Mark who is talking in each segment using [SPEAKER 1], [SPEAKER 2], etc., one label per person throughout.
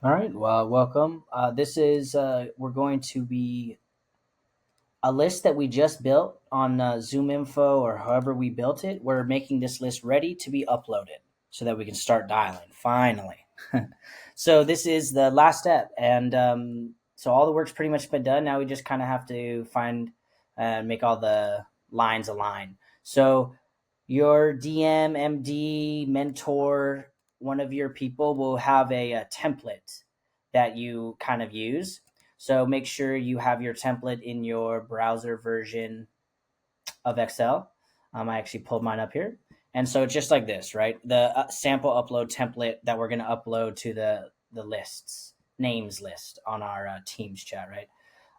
[SPEAKER 1] All right. Well, welcome. This is we're going to be a list that we just built on Zoom Info or however we built it. We're making this list ready to be uploaded so that we can start dialing. Finally. So this is the last step, and so all the work's pretty much been done. Now we just kind of have to find and make all the lines align. So your DM, MD, mentor, one of your people will have a template that you kind of use. So make sure you have your template in your browser version of Excel. I actually pulled mine up here. And so it's just like this, right? The sample upload template that we're going to upload to the lists, names list on our Teams chat, right?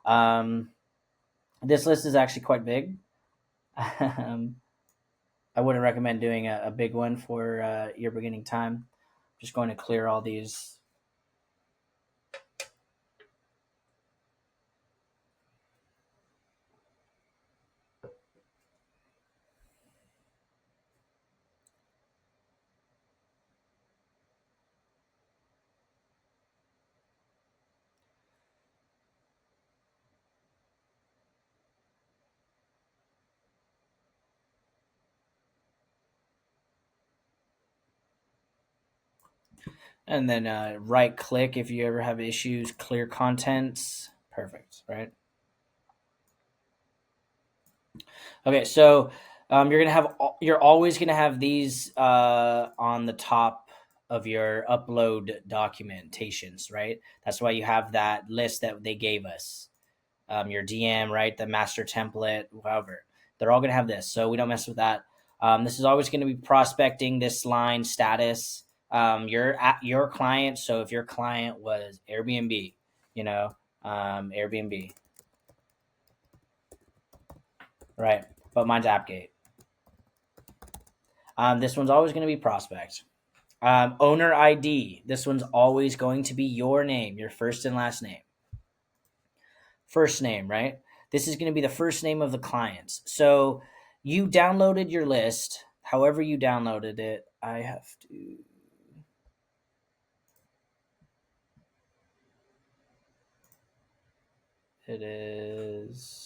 [SPEAKER 1] Um, this list is actually quite big. I wouldn't recommend doing a big one for your beginning time. Just going to clear all these. And then right click if you ever have issues, clear contents. Perfect, right? Okay, so you're always gonna have these on the top of your upload documentations, right? That's why you have that list that they gave us. Your DM, right? The master template, whatever. They're all gonna have this, so we don't mess with that. This is always gonna be prospecting this line status. You're at your client, so if your client was Airbnb, you know, Airbnb, right? But mine's Appgate. This one's always going to be prospect. Owner ID. This one's always going to be your name, your first and last name. First name, right? This is going to be the first name of the clients. So you downloaded your list, however you downloaded it. I have to. It is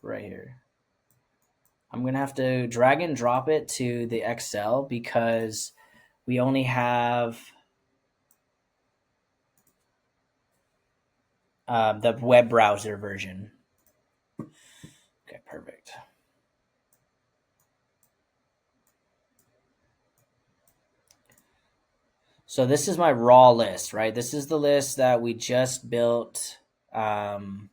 [SPEAKER 1] right here. I'm going to have to drag and drop it to the Excel because we only have the web browser version. Okay, perfect. So this is my raw list, right? This is the list that we just built. Um,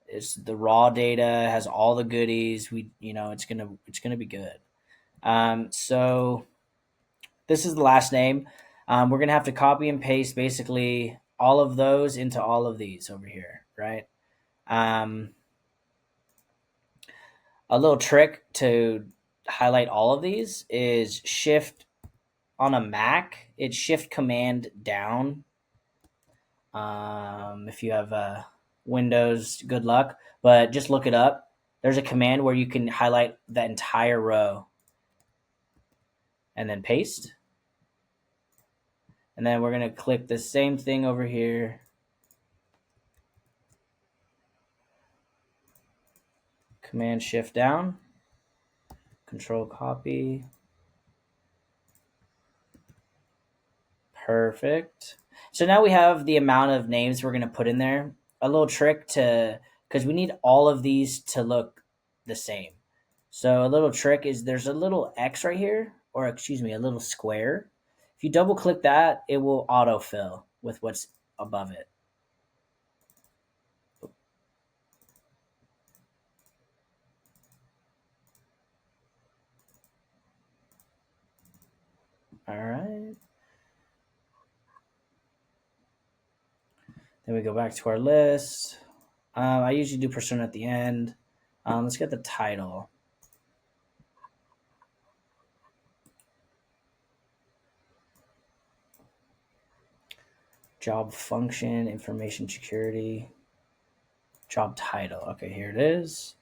[SPEAKER 1] it's the raw data, has all the goodies. It's gonna be good. So this is the last name. We're gonna have to copy and paste basically all of those into all of these over here, right? Um, a little trick to highlight all of these is shift on a Mac. It's shift command down. If you have Windows, good luck. But just look it up. There's a command where you can highlight that entire row and then paste. And then we're going to click the same thing over here. Command shift down. Control copy. Perfect. So now we have the amount of names we're going to put in there. A little trick because we need all of these to look the same. So a little trick is there's a little X right here, or excuse me, a little square. If you double click that, it will autofill with what's above it. All right. Then we go back to our list. I usually do persona at the end. Let's get the title. Job function, information security, job title. Okay, here it is.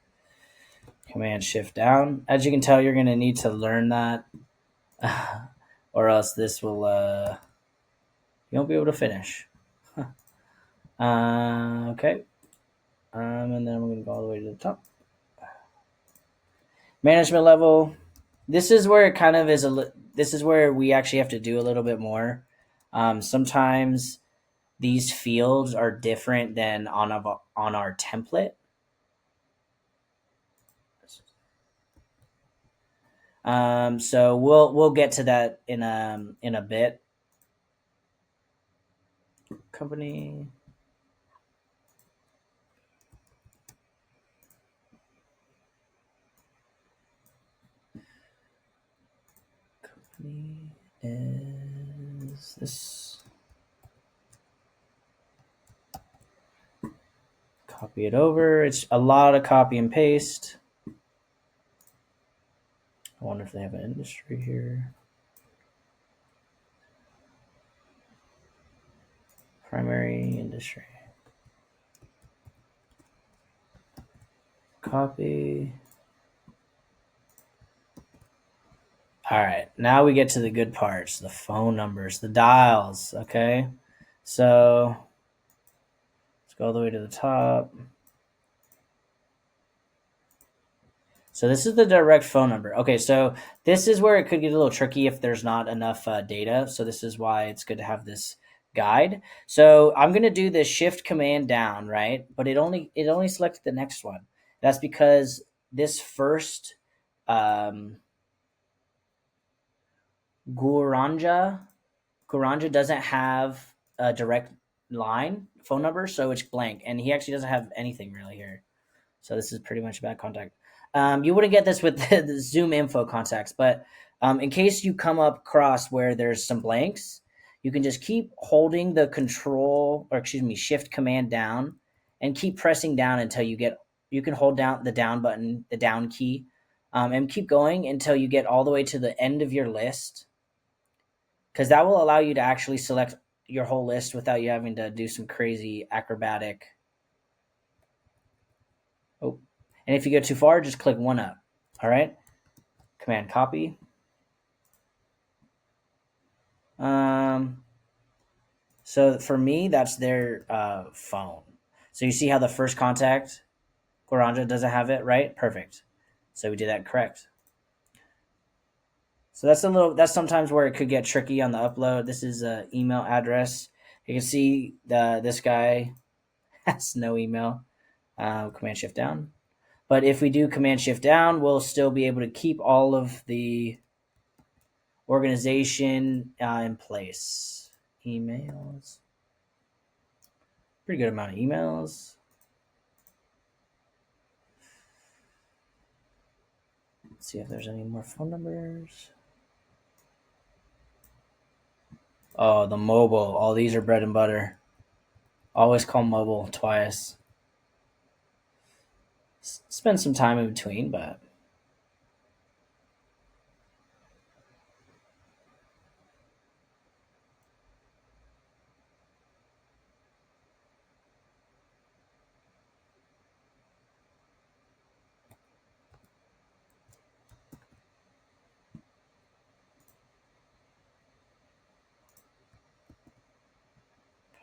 [SPEAKER 1] Command shift down. As you can tell, you're going to need to learn that. or else this will you won't be able to finish. Okay. And then we're gonna go all the way to the top. Management level. This is where it kind of is this is where we actually have to do a little bit more. Sometimes these fields are different than on our template. So we'll get to that in a bit. Company. Company is this. Copy it over. It's a lot of copy and paste. I wonder if they have an industry here. Primary industry. Copy. All right, now we get to the good parts, the phone numbers, the dials, okay? So let's go all the way to the top. So this is the direct phone number. Okay, so this is where it could get a little tricky if there's not enough data. So this is why it's good to have this guide. So I'm going to do the shift command down, right? But it only selected the next one. That's because this first Guranja doesn't have a direct line phone number, so it's blank, and he actually doesn't have anything really here. So this is pretty much a bad contact. You wouldn't get this with the Zoom info contacts, but in case you come up across where there's some blanks, you can just keep holding the shift command down and keep pressing down until you can hold down the down button, the down key, and keep going until you get all the way to the end of your list, because that will allow you to actually select your whole list without you having to do some crazy acrobatic. Oh, and if you go too far, just click one up. All right. Command copy. So for me, that's their phone. So you see how the first contact, Goranja doesn't have it, right? Perfect. So we did that correct. So that's sometimes where it could get tricky on the upload. This is an email address. You can see this guy has no email. Command shift down. But if we do command shift down, we'll still be able to keep all of the organization in place. Emails. Pretty good amount of emails. Let's see if there's any more phone numbers. Oh, the mobile. All these are bread and butter. Always call mobile twice. Spend some time in between, but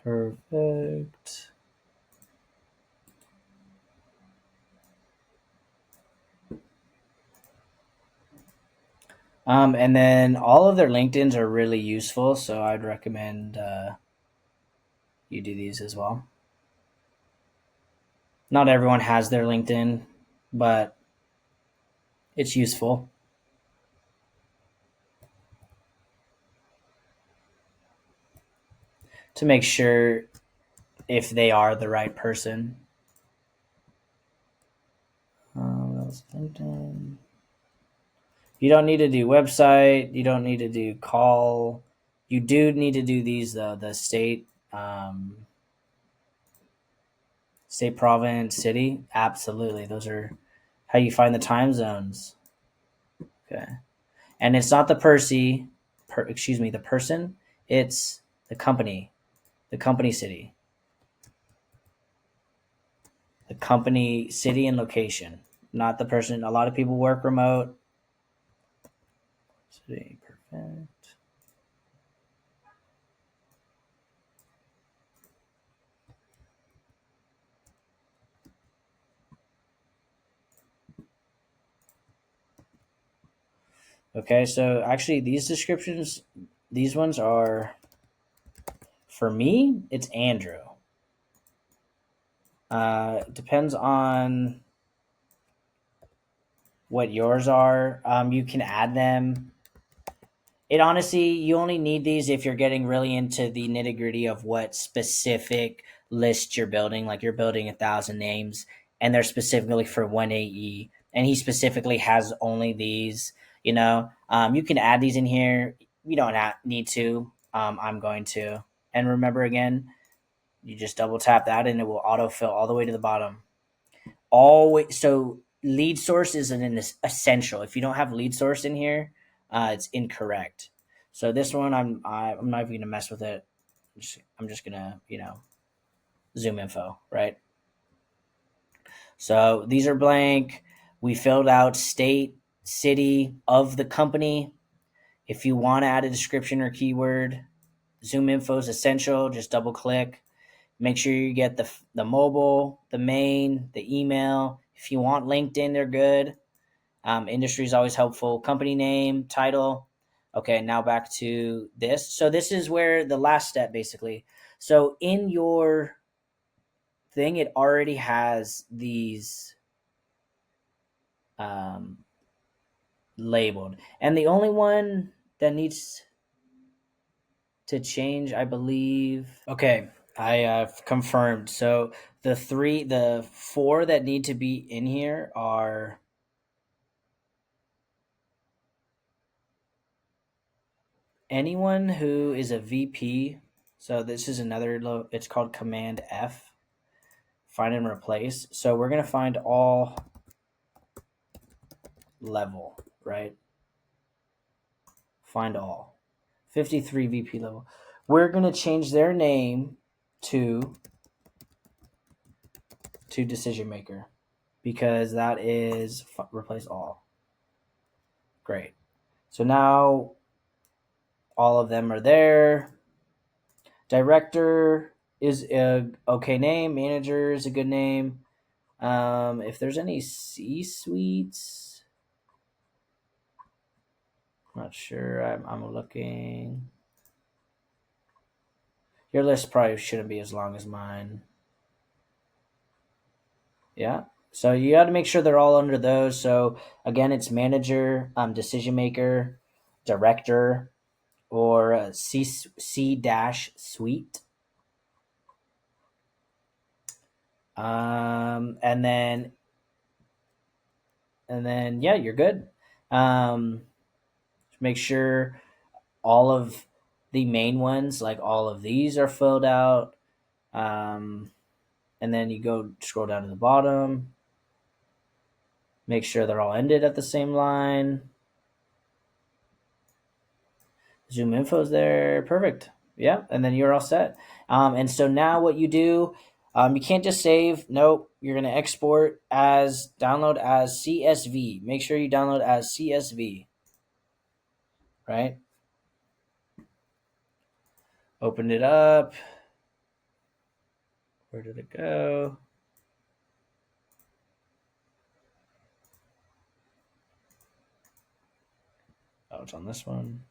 [SPEAKER 1] perfect. And then all of their LinkedIn's are really useful, so I'd recommend you do these as well. Not everyone has their LinkedIn, but it's useful to make sure if they are the right person. That's LinkedIn. You don't need to do website. You don't need to do call. You do need to do these though. The state, state, province, city. Absolutely, those are how you find the time zones. Okay, and it's not the the person. It's the company city, the company city and location, not the person. A lot of people work remote. City, perfect. Okay, so actually these descriptions, these ones are, for me, it's Andrew. Depends on what yours are. You can add them. It honestly, you only need these if you're getting really into the nitty gritty of what specific list you're building. Like you're building 1,000 names, and they're specifically for one AE, and he specifically has only these. You can add these in here. You don't need to. I'm going to. And remember again, you just double tap that, and it will autofill all the way to the bottom. Always. So lead source is an essential. If you don't have lead source in here, it's incorrect. So this one, I'm not even gonna mess with it. I'm just gonna zoom info, right? So these are blank. We filled out state, city of the company. If you want to add a description or keyword, zoom info is essential. Just double click. Make sure you get the mobile, the main, the email. If you want LinkedIn, they're good. Industry is always helpful. Company name, title. Okay, now back to this. So this is where the last step, basically. So in your thing, it already has these labeled, and the only one that needs to change, I believe. Okay, I have confirmed. So the four that need to be in here are anyone who is a VP. So this is another, it's called Command F, find and replace. So we're going to find all level, right? Find all. 53 VP level. We're going to change their name to decision maker, because that is replace all. Great. So now all of them are there. Director is a okay name. Manager is a good name. If there's any C-suites, I'm not sure. I'm looking. Your list probably shouldn't be as long as mine. Yeah. So you got to make sure they're all under those. So again, it's manager, decision maker, director, or C dash suite. And then yeah, you're good. Make sure all of the main ones, like all of these, are filled out. And then you go scroll down to the bottom. Make sure they're all ended at the same line. Zoom info's there. Perfect. Yeah, and then you're all set. And so now what you do, you can't just save. Nope. You're going to export as, download as CSV. Make sure you download as CSV. Right? Open it up. Where did it go? Oh, it's on this one.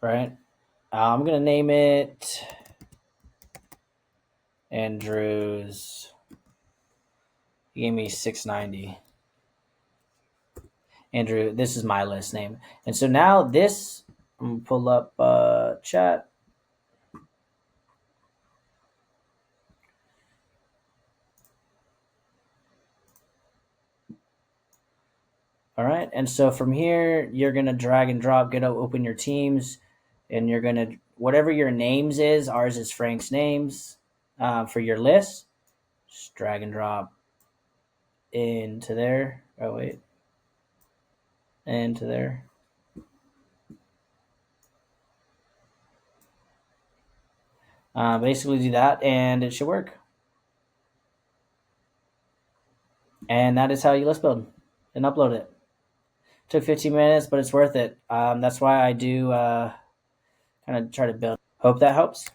[SPEAKER 1] Right? I'm going to name it Andrews. He gave me 690. Andrew, this is my list name. And so now this, I'm going to pull up chat. All right. And so from here, you're going to drag and drop, open your teams, and you're going to, whatever your names is, ours is Frank's names for your list. Just drag and drop into there. Oh, wait. Into there. Basically do that, and it should work. And that is how you list build and upload it. Took 15 minutes, but it's worth it. That's why I do kind of try to build. Hope that helps.